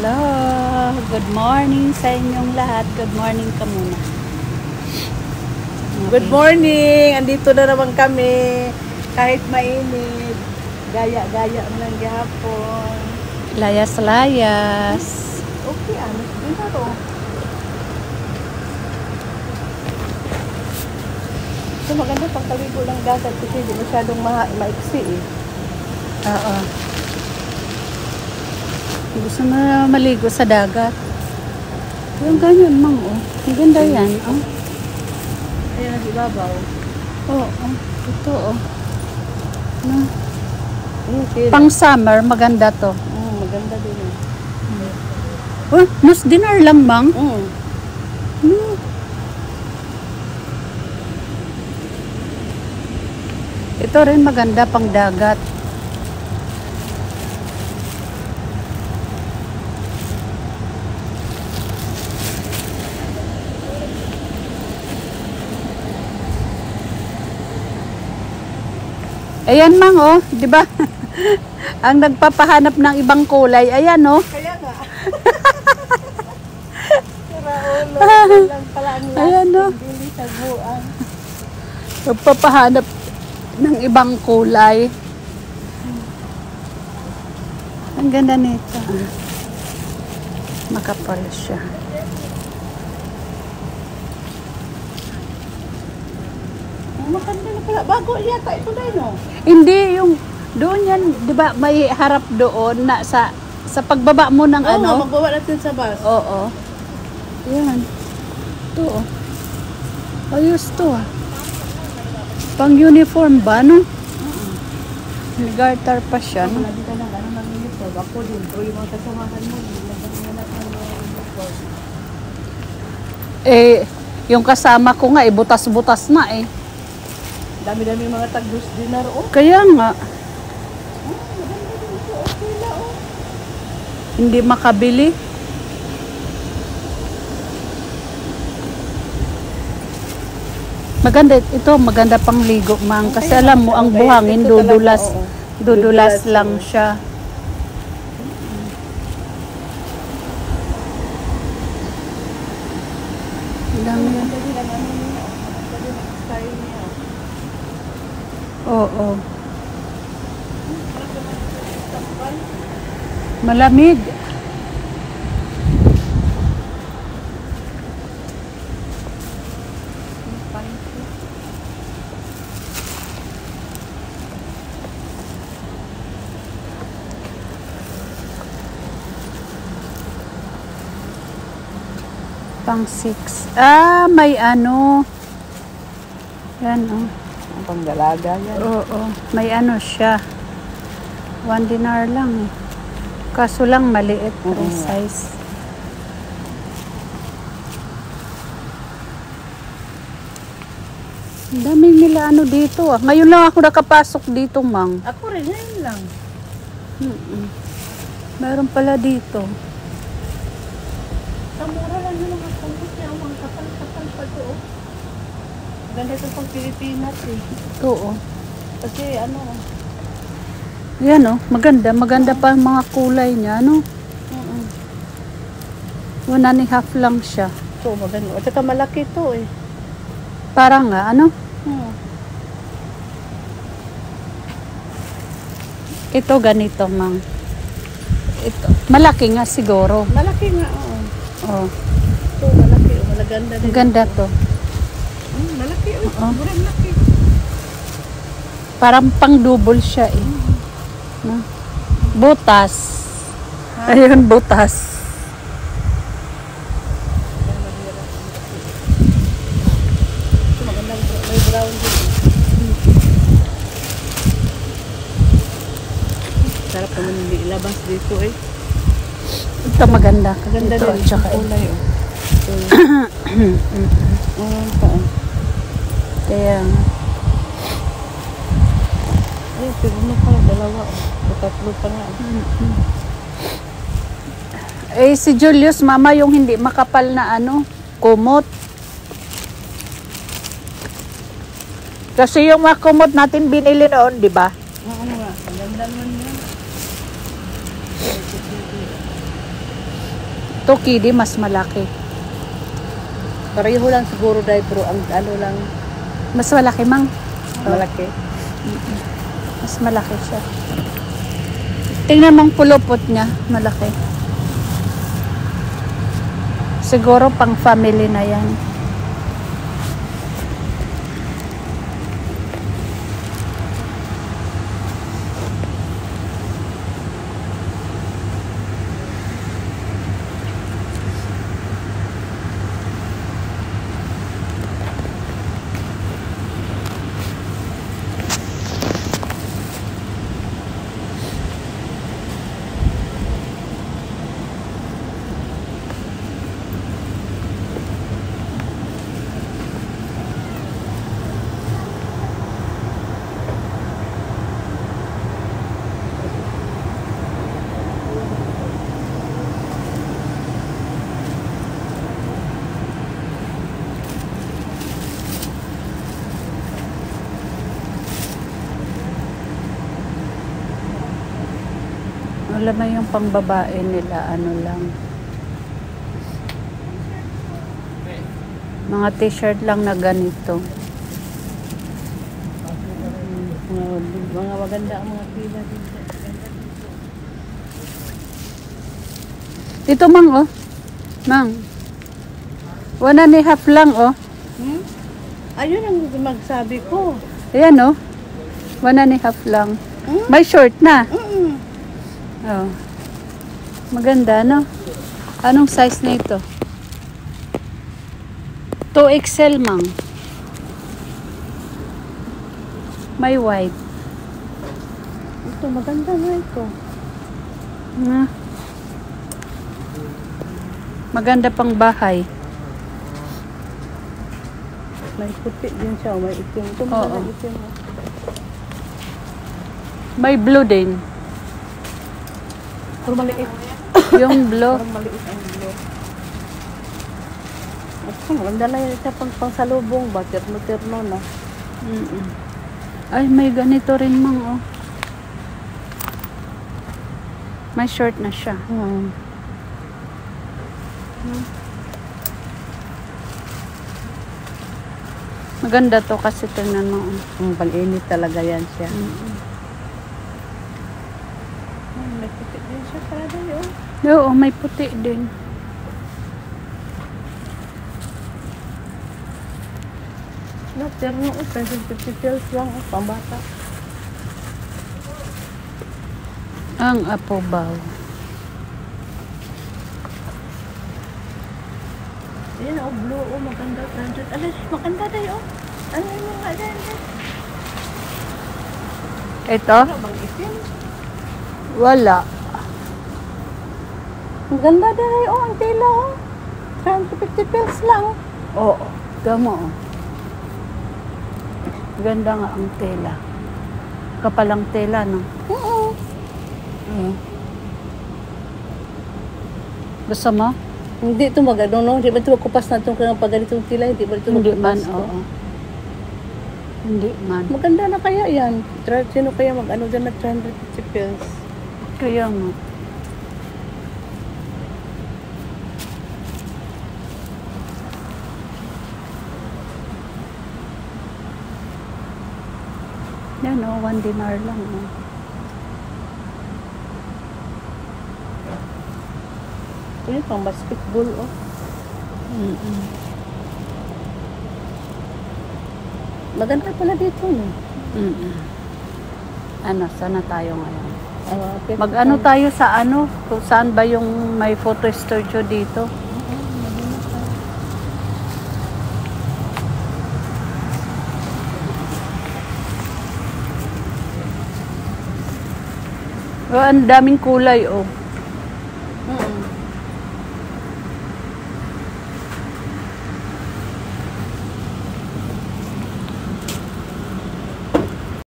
Hello! Good morning sa inyong lahat. Good morning ka muna. Okay. Good morning! Andito na naman kami. Kahit mainit. Gaya-gaya mo lang gihapon. Layas-layas. Okay, ano? Dito to. So maganda pang kaligo lang dagat kasi hindi masyadong maiksi eh. Oo. Gusto mo na maligo sa dagat. Yung ganyan, mang, oh. Ang ganda yan, oh. Ayan, ibabaw. Oo, oh. Ito, oh. No? Okay. Pang summer, maganda to. Maganda din eh. Oh, nus dinner lang, mang. No. Ito rin maganda pang dagat. Ayan, mang, oh, 'di ba? Ang nagpapahanap ng ibang kulay, ayan, oh. Kaya nga. Raulo, lang pala ang Ayan, oh. hindi saguan. Nagpapahanap ng ibang kulay. Ang ganda nito. Makapal siya. Maganda na pala. Bago yata ito na no? Hindi, yung doon yan, di ba, may harap doon na sa pagbaba mo ng Oo, ano? magbawa natin sa bus. Oo. Yan. Ito, oh. Ayos to, ah. Pang uniform ba, no? May garter pa siya, no? Wala din ka ng ano ng uniform. Ako din. Pero yung mga kasamahan mo, nagkakanap ng uniform. Eh, yung kasama ko nga, eh, butas-butas na, eh. Dami-dami mga tag-dus dinar, oh. Kaya nga, Maganda din ito. Okay na, oh. hindi makabili. Maganda ito, maganda pang ligo, mang. Kasi alam mo, ang buhangin, Ito talaga, dudulas, oo. dudulas Dudulas, lang oo. siya. Ang dami yan. Maganda din ang ano niya, oh. Maganda din ang style niya, oh. Oo. Malamig. Pang 6. Ah, may ano. Yan, oh. Ang panggalaga yan. Oo, may ano siya. 1 dinar lang, eh. Kaso lang maliit, Oo. size. Ang dami nila ano dito, ah. Ngayon lang ako nakapasok dito, mang. Ako rin, ngayon lang. Meron pala dito. Ang mura lang yung mga kumpos niya. Ang mga kapal-kapal pa to, oh. Maganda ito pang Pilipinas, eh. Ito, oh. Kasi ano, Yan, oh. Maganda. Maganda pa ang mga kulay niya, ano? 1.5 lang siya. so maganda. At saka malaki to, eh. Parang nga, ano? Ito ganito, mang. Ito. Malaki nga siguro. Malaki nga, oo. Oh. So, malaki, oh. Malaganda din. Ang ganda to. Malaki, oh. Oo. Murang laki. Parang pang double siya, eh. No? Butas. Ayun, butas. So, magandang may brown din. Sarap naman hindi ilabas dito, eh. Ito maganda. Maganda Ito, din. tsaka ito. Kulay, oh. Kaya, Ay, pero ano pala, dalawa, oh. O tatlo pa nga. eh, si Julius, mama, yung hindi makapal na ano, kumot. Kasi yung mga kumot natin binili noon, di ba? Oo nga, ang ganda naman yan. To kidi mas malaki. Pareho lang siguro dahil pero ang ano lang Mas malaki mang. malaki. Mas malaki siya. Tingnan mong pulupot niya, malaki. Siguro pang family na yan. Alam mo yung pangbabae nila, ano lang. Mga t-shirt lang na ganito. Mga maganda ang mga pila dito. Dito mang, oh. Mang. 1.5 lang, oh. Ayun ang magsabi ko. Ayan, oh. 1.5 lang. Hmm? May short na. Mm. Oh. Maganda, no? Anong size na ito? 2XL, mang. May white. Ito, maganda nga ito. Na. Maganda pang bahay. May puti din siya, may itim. Ito, Oo. maganda itim. May blue din. Pero maliit. Yung blue. Parang maliit ang blue. Ito, maganda na yun siya pang salubong ba? Terno-terno na. Mm-mm. Ay, may ganito rin, mang, oh. May short na siya. Maganda to kasi tingnan mo. Pang-init talaga yan siya. Mm-mm. May puti din siya para yun. Oo, may puti din. No, terno, 50 pills lang, pambata. Ang apobaw. Ayan, blue, maganda. Alas, maganda na yun. Ano yung mga dyan? Ito? Ano bang itim? Wala. Ang ganda na yun, ang tila, 50 pills lang. Oo. Gamo, oh. Ganda nga ang tela. Kapalang tela, no? Oo. Gusto mo? Hindi ito magano, no? Hindi ba ito magkupas na itong pag ganitong tila? Hindi ba ito Hindi man, magkupas? oo. Hindi man. Maganda na kaya yan. Sino kaya mag-ano dyan na 350 pills? Kaya nga. Yan, oh, 1 dinar lang, oh. Ito yung pang basketball, oh. Mm-mm. Maganda pala dito, no? Mm-mm. Ano, sana tayo ngayon? Okay. Mag-ano tayo sa ano? Kung saan ba yung may photo studio dito? Oh, ang daming kulay, oh.